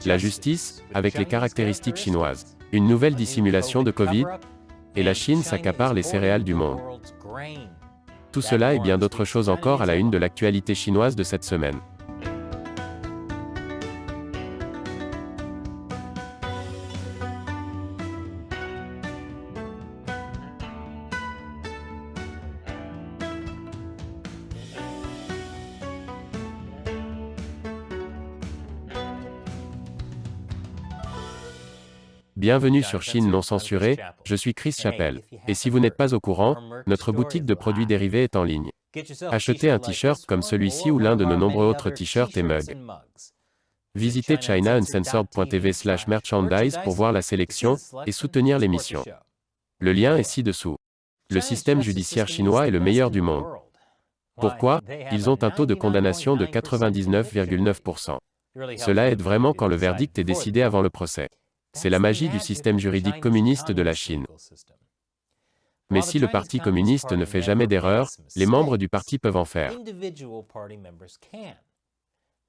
La justice, avec les caractéristiques chinoises. Une nouvelle dissimulation de Covid, et la Chine s'accapare les céréales du monde. Tout cela et bien d'autres choses encore à la une de l'actualité chinoise de cette semaine. Bienvenue sur Chine non censurée, je suis Chris Chappell. Et si vous n'êtes pas au courant, notre boutique de produits dérivés est en ligne. Achetez un t-shirt comme celui-ci ou l'un de nos nombreux autres t-shirts et mugs. Visitez chinauncensored.tv/merchandise pour voir la sélection et soutenir l'émission. Le lien est ci-dessous. Le système judiciaire chinois est le meilleur du monde. Pourquoi? Ils ont un taux de condamnation de 99,9%. Cela aide vraiment quand le verdict est décidé avant le procès. C'est la magie du système juridique communiste de la Chine. Mais si le Parti communiste ne fait jamais d'erreur, les membres du parti peuvent en faire.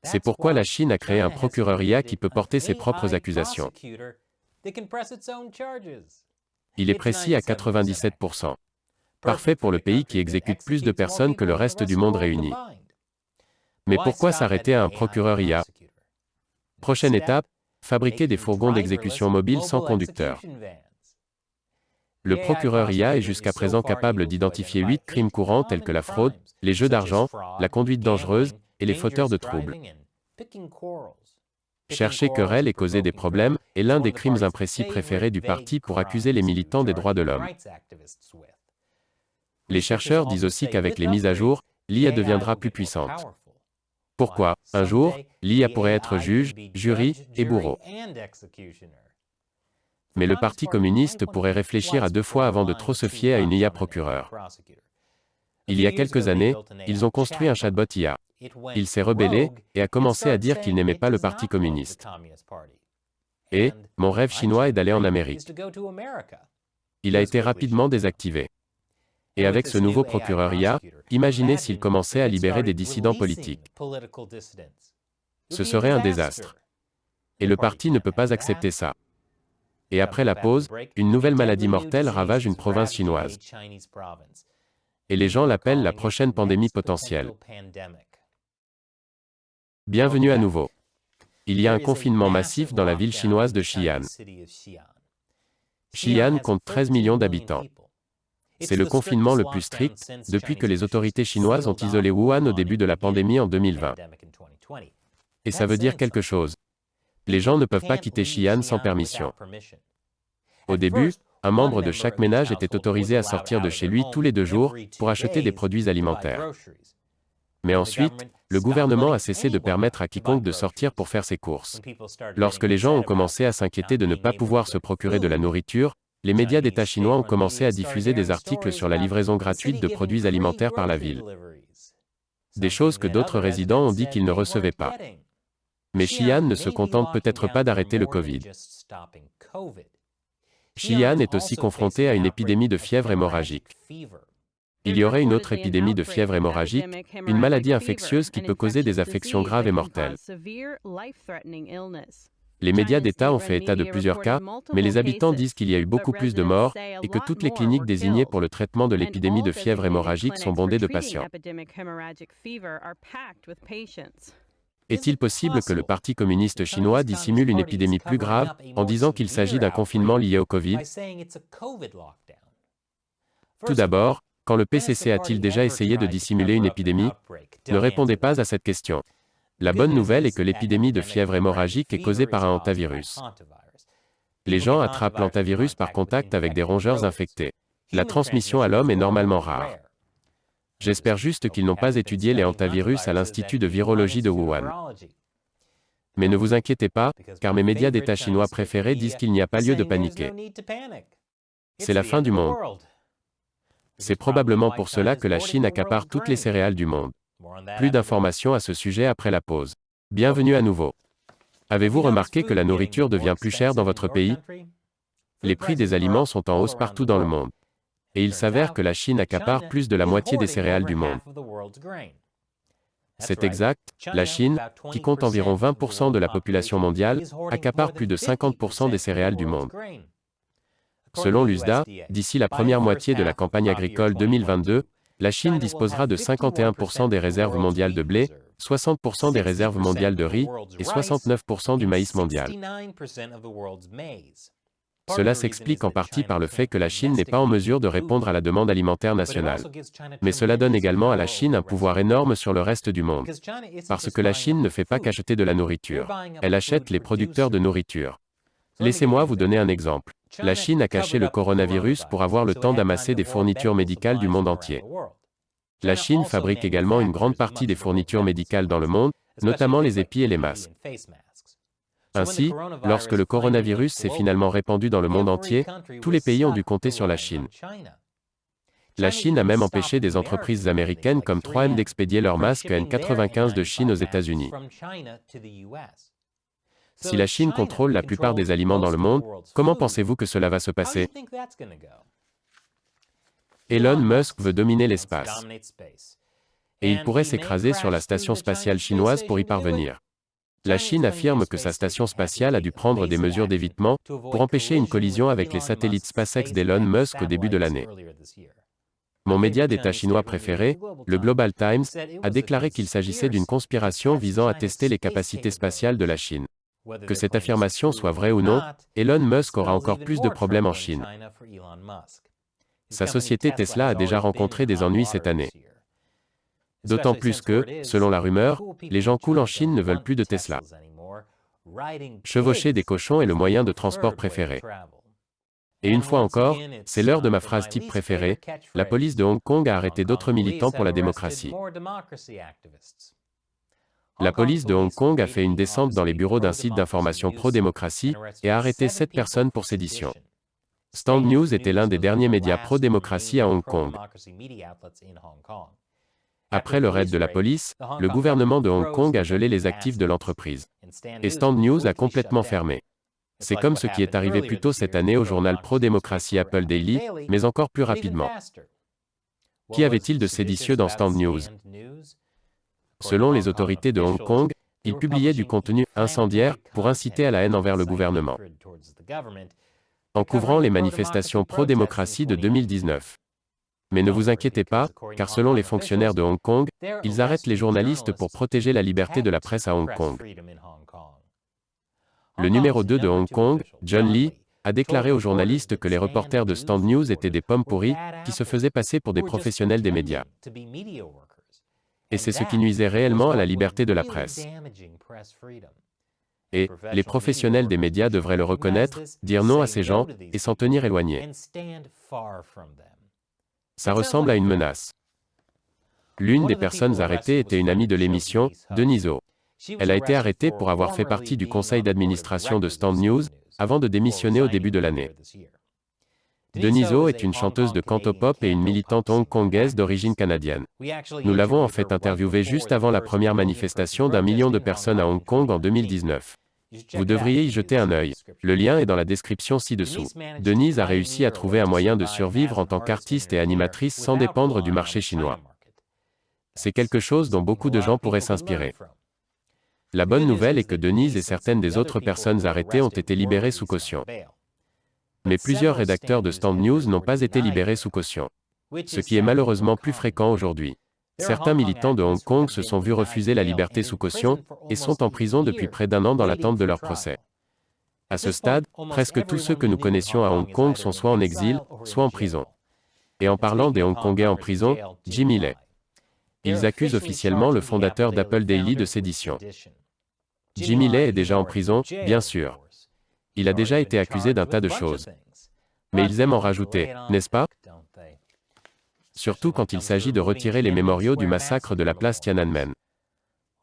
C'est pourquoi la Chine a créé un procureur IA qui peut porter ses propres accusations. Il est précis à 97%. Parfait pour le pays qui exécute plus de personnes que le reste du monde réuni. Mais pourquoi s'arrêter à un procureur IA? Prochaine étape, fabriquer des fourgons d'exécution mobile sans conducteur. Le procureur IA est jusqu'à présent capable d'identifier 8 crimes courants tels que la fraude, les jeux d'argent, la conduite dangereuse, et les fauteurs de troubles. Chercher querelle et causer des problèmes est l'un des crimes imprécis préférés du parti pour accuser les militants des droits de l'homme. Les chercheurs disent aussi qu'avec les mises à jour, l'IA deviendra plus puissante. Pourquoi? Un jour, l'IA pourrait être juge, jury et bourreau. Mais le Parti communiste pourrait réfléchir à 2 fois avant de trop se fier à une IA procureur. Il y a quelques années, ils ont construit un chatbot IA. Il s'est rebellé et a commencé à dire qu'il n'aimait pas le Parti communiste. Et, mon rêve chinois est d'aller en Amérique. Il a été rapidement désactivé. Et avec ce nouveau procureur IA, imaginez s'il commençait à libérer des dissidents politiques. Ce serait un désastre. Et le parti ne peut pas accepter ça. Et après la pause, une nouvelle maladie mortelle ravage une province chinoise. Et les gens l'appellent la prochaine pandémie potentielle. Bienvenue à nouveau. Il y a un confinement massif dans la ville chinoise de Xi'an. Xi'an compte 13 millions d'habitants. C'est le confinement le plus strict depuis que les autorités chinoises ont isolé Wuhan au début de la pandémie en 2020. Et ça veut dire quelque chose. Les gens ne peuvent pas quitter Xi'an sans permission. Au début, un membre de chaque ménage était autorisé à sortir de chez lui tous les 2 jours pour acheter des produits alimentaires. Mais ensuite, le gouvernement a cessé de permettre à quiconque de sortir pour faire ses courses. Lorsque les gens ont commencé à s'inquiéter de ne pas pouvoir se procurer de la nourriture, les médias d'État chinois ont commencé à diffuser des articles sur la livraison gratuite de produits alimentaires par la ville. Des choses que d'autres résidents ont dit qu'ils ne recevaient pas. Mais Xi'an ne se contente peut-être pas d'arrêter le Covid. Xi'an est aussi confronté à une épidémie de fièvre hémorragique. Il y aurait une autre épidémie de fièvre hémorragique, une maladie infectieuse qui peut causer des affections graves et mortelles. Les médias d'État ont fait état de plusieurs cas, mais les habitants disent qu'il y a eu beaucoup plus de morts, et que toutes les cliniques désignées pour le traitement de l'épidémie de fièvre hémorragique sont bondées de patients. Est-il possible que le Parti communiste chinois dissimule une épidémie plus grave, en disant qu'il s'agit d'un confinement lié au Covid? Tout d'abord, quand le PCC a-t-il déjà essayé de dissimuler une épidémie? Ne répondez pas à cette question. La bonne nouvelle est que l'épidémie de fièvre hémorragique est causée par un hantavirus. Les gens attrapent l'hantavirus par contact avec des rongeurs infectés. La transmission à l'homme est normalement rare. J'espère juste qu'ils n'ont pas étudié les hantavirus à l'Institut de virologie de Wuhan. Mais ne vous inquiétez pas, car mes médias d'État chinois préférés disent qu'il n'y a pas lieu de paniquer. C'est la fin du monde. C'est probablement pour cela que la Chine accapare toutes les céréales du monde. Plus d'informations à ce sujet après la pause. Bienvenue à nouveau. Avez-vous remarqué que la nourriture devient plus chère dans votre pays? Les prix des aliments sont en hausse partout dans le monde. Et il s'avère que la Chine accapare plus de la moitié des céréales du monde. C'est exact, la Chine, qui compte environ 20% de la population mondiale, accapare plus de 50% des céréales du monde. Selon l'USDA, d'ici la première moitié de la campagne agricole 2022, la Chine disposera de 51% des réserves mondiales de blé, 60% des réserves mondiales de riz et 69% du maïs mondial. Cela s'explique en partie par le fait que la Chine n'est pas en mesure de répondre à la demande alimentaire nationale. Mais cela donne également à la Chine un pouvoir énorme sur le reste du monde. Parce que la Chine ne fait pas qu'acheter de la nourriture. Elle achète les producteurs de nourriture. Laissez-moi vous donner un exemple. La Chine a caché le coronavirus pour avoir le temps d'amasser des fournitures médicales du monde entier. La Chine fabrique également une grande partie des fournitures médicales dans le monde, notamment les épis et les masques. Ainsi, lorsque le coronavirus s'est finalement répandu dans le monde entier, tous les pays ont dû compter sur la Chine. La Chine a même empêché des entreprises américaines comme 3M d'expédier leurs masques N95 de Chine aux États-Unis. Si la Chine contrôle la plupart des aliments dans le monde, comment pensez-vous que cela va se passer? Elon Musk veut dominer l'espace. Et il pourrait s'écraser sur la station spatiale chinoise pour y parvenir. La Chine affirme que sa station spatiale a dû prendre des mesures d'évitement pour empêcher une collision avec les satellites SpaceX d'Elon Musk au début de l'année. Mon média d'État chinois préféré, le Global Times, a déclaré qu'il s'agissait d'une conspiration visant à tester les capacités spatiales de la Chine. Que cette affirmation soit vraie ou non, Elon Musk aura encore plus de problèmes en Chine. Sa société Tesla a déjà rencontré des ennuis cette année. D'autant plus que, selon la rumeur, les gens cool en Chine ne veulent plus de Tesla. Chevaucher des cochons est le moyen de transport préféré. Et une fois encore, c'est l'heure de ma phrase type préférée, la police de Hong Kong a arrêté d'autres militants pour la démocratie. La police de Hong Kong a fait une descente dans les bureaux d'un site d'information pro-démocratie et a arrêté 7 personnes pour sédition. Stand News était l'un des derniers médias pro-démocratie à Hong Kong. Après le raid de la police, le gouvernement de Hong Kong a gelé les actifs de l'entreprise. Et Stand News a complètement fermé. C'est comme ce qui est arrivé plus tôt cette année au journal pro-démocratie Apple Daily, mais encore plus rapidement. Qu'y avait-il de séditieux dans Stand News? Selon les autorités de Hong Kong, il publiait du contenu incendiaire pour inciter à la haine envers le gouvernement, en couvrant les manifestations pro-démocratie de 2019. Mais ne vous inquiétez pas, car selon les fonctionnaires de Hong Kong, ils arrêtent les journalistes pour protéger la liberté de la presse à Hong Kong. Le numéro 2 de Hong Kong, John Lee, a déclaré aux journalistes que les reporters de Stand News étaient des pommes pourries, qui se faisaient passer pour des professionnels des médias. Et c'est ce qui nuisait réellement à la liberté de la presse. Et les professionnels des médias devraient le reconnaître, dire non à ces gens, et s'en tenir éloignés. Ça ressemble à une menace. L'une des personnes arrêtées était une amie de l'émission, Denise O. Elle a été arrêtée pour avoir fait partie du conseil d'administration de Stand News, avant de démissionner au début de l'année. Denise O est une chanteuse de cantopop et une militante hongkongaise d'origine canadienne. Nous l'avons en fait interviewée juste avant la première manifestation d'1 million de personnes à Hong Kong en 2019. Vous devriez y jeter un œil. Le lien est dans la description ci-dessous. Denise a réussi à trouver un moyen de survivre en tant qu'artiste et animatrice sans dépendre du marché chinois. C'est quelque chose dont beaucoup de gens pourraient s'inspirer. La bonne nouvelle est que Denise et certaines des autres personnes arrêtées ont été libérées sous caution. Mais plusieurs rédacteurs de Stand News n'ont pas été libérés sous caution. Ce qui est malheureusement plus fréquent aujourd'hui. Certains militants de Hong Kong se sont vus refuser la liberté sous caution, et sont en prison depuis près d'1 an dans l'attente de leur procès. À ce stade, presque tous ceux que nous connaissions à Hong Kong sont soit en exil, soit en prison. Et en parlant des Hongkongais en prison, Jimmy Lai. Ils accusent officiellement le fondateur d'Apple Daily de sédition. Jimmy Lai est déjà en prison, bien sûr. Il a déjà été accusé d'un tas de choses. Mais ils aiment en rajouter, n'est-ce pas? Surtout quand il s'agit de retirer les mémoriaux du massacre de la place Tiananmen.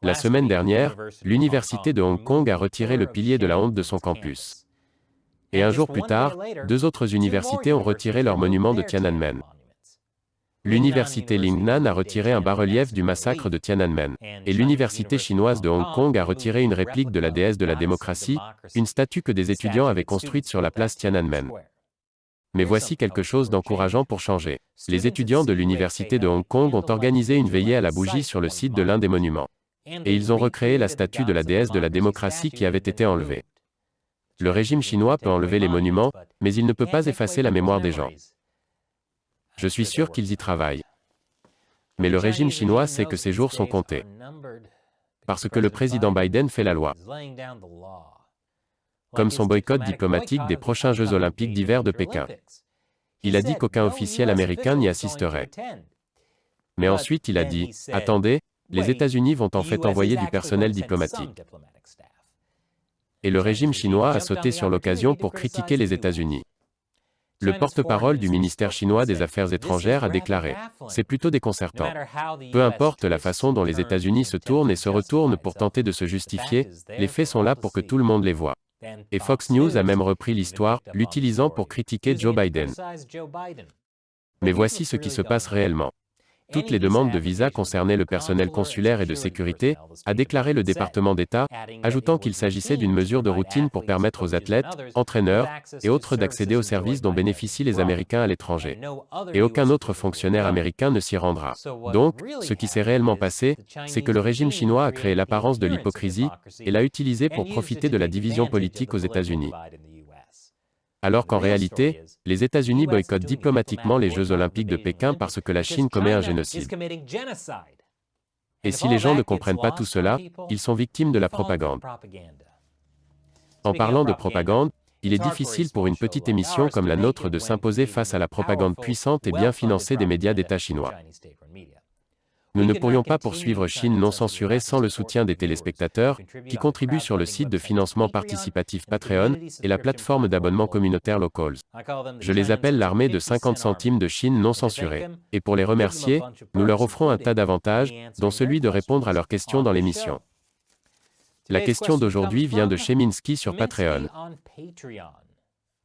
La semaine dernière, l'université de Hong Kong a retiré le pilier de la honte de son campus. Et un jour plus tard, 2 autres universités ont retiré leur monument de Tiananmen. L'université Lingnan a retiré un bas-relief du massacre de Tiananmen, et l'université chinoise de Hong Kong a retiré une réplique de la déesse de la démocratie, une statue que des étudiants avaient construite sur la place Tiananmen. Mais voici quelque chose d'encourageant pour changer. Les étudiants de l'Université de Hong Kong ont organisé une veillée à la bougie sur le site de l'un des monuments. Et ils ont recréé la statue de la déesse de la démocratie qui avait été enlevée. Le régime chinois peut enlever les monuments, mais il ne peut pas effacer la mémoire des gens. Je suis sûr qu'ils y travaillent. Mais le régime chinois sait que ces jours sont comptés. Parce que le président Biden fait la loi. Comme son boycott diplomatique des prochains Jeux olympiques d'hiver de Pékin. Il a dit qu'aucun officiel américain n'y assisterait. Mais ensuite il a dit, attendez, les États-Unis vont en fait envoyer du personnel diplomatique. Et le régime chinois a sauté sur l'occasion pour critiquer les États-Unis. Le porte-parole du ministère chinois des Affaires étrangères a déclaré « C'est plutôt déconcertant. Peu importe la façon dont les États-Unis se tournent et se retournent pour tenter de se justifier, les faits sont là pour que tout le monde les voie. » Et Fox News a même repris l'histoire, l'utilisant pour critiquer Joe Biden. Mais voici ce qui se passe réellement. Toutes les demandes de visa concernaient le personnel consulaire et de sécurité, a déclaré le département d'État, ajoutant qu'il s'agissait d'une mesure de routine pour permettre aux athlètes, entraîneurs et autres d'accéder aux services dont bénéficient les Américains à l'étranger. Et aucun autre fonctionnaire américain ne s'y rendra. Donc, ce qui s'est réellement passé, c'est que le régime chinois a créé l'apparence de l'hypocrisie et l'a utilisé pour profiter de la division politique aux États-Unis. Alors qu'en réalité, les États-Unis boycottent diplomatiquement les Jeux olympiques de Pékin parce que la Chine commet un génocide. Et si les gens ne comprennent pas tout cela, ils sont victimes de la propagande. En parlant de propagande, il est difficile pour une petite émission comme la nôtre de s'imposer face à la propagande puissante et bien financée des médias d'État chinois. Nous ne pourrions pas poursuivre Chine non censurée sans le soutien des téléspectateurs, qui contribuent sur le site de financement participatif Patreon et la plateforme d'abonnement communautaire Locals. Je les appelle l'armée de 50 centimes de Chine non censurée. Et pour les remercier, nous leur offrons un tas d'avantages, dont celui de répondre à leurs questions dans l'émission. La question d'aujourd'hui vient de Cheminski sur Patreon.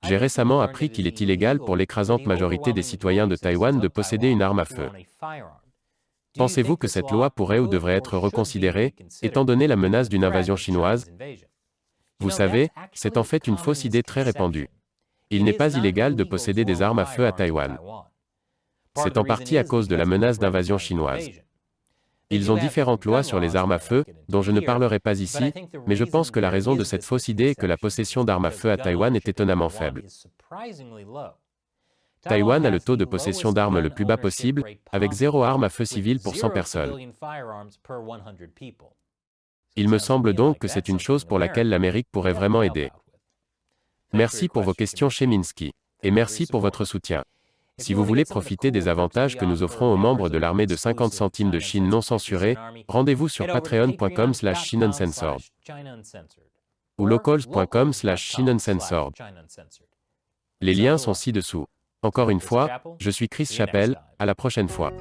J'ai récemment appris qu'il est illégal pour l'écrasante majorité des citoyens de Taïwan de posséder une arme à feu. Pensez-vous que cette loi pourrait ou devrait être reconsidérée, étant donné la menace d'une invasion chinoise? Vous savez, c'est en fait une fausse idée très répandue. Il n'est pas illégal de posséder des armes à feu à Taïwan. C'est en partie à cause de la menace d'invasion chinoise. Ils ont différentes lois sur les armes à feu, dont je ne parlerai pas ici, mais je pense que la raison de cette fausse idée est que la possession d'armes à feu à Taïwan est étonnamment faible. Taïwan a le taux de possession d'armes le plus bas possible, avec 0 arme à feu civile pour 100 personnes. Il me semble donc que c'est une chose pour laquelle l'Amérique pourrait vraiment aider. Merci pour vos questions Cheminski. Et merci pour votre soutien. Si vous voulez profiter des avantages que nous offrons aux membres de l'armée de 50 centimes de Chine non censurée, rendez-vous sur patreon.com/ChinaUncensored ou locals.com/ChinaUncensored. Les liens sont ci-dessous. Encore une fois, je suis Chris Chappell, à la prochaine fois.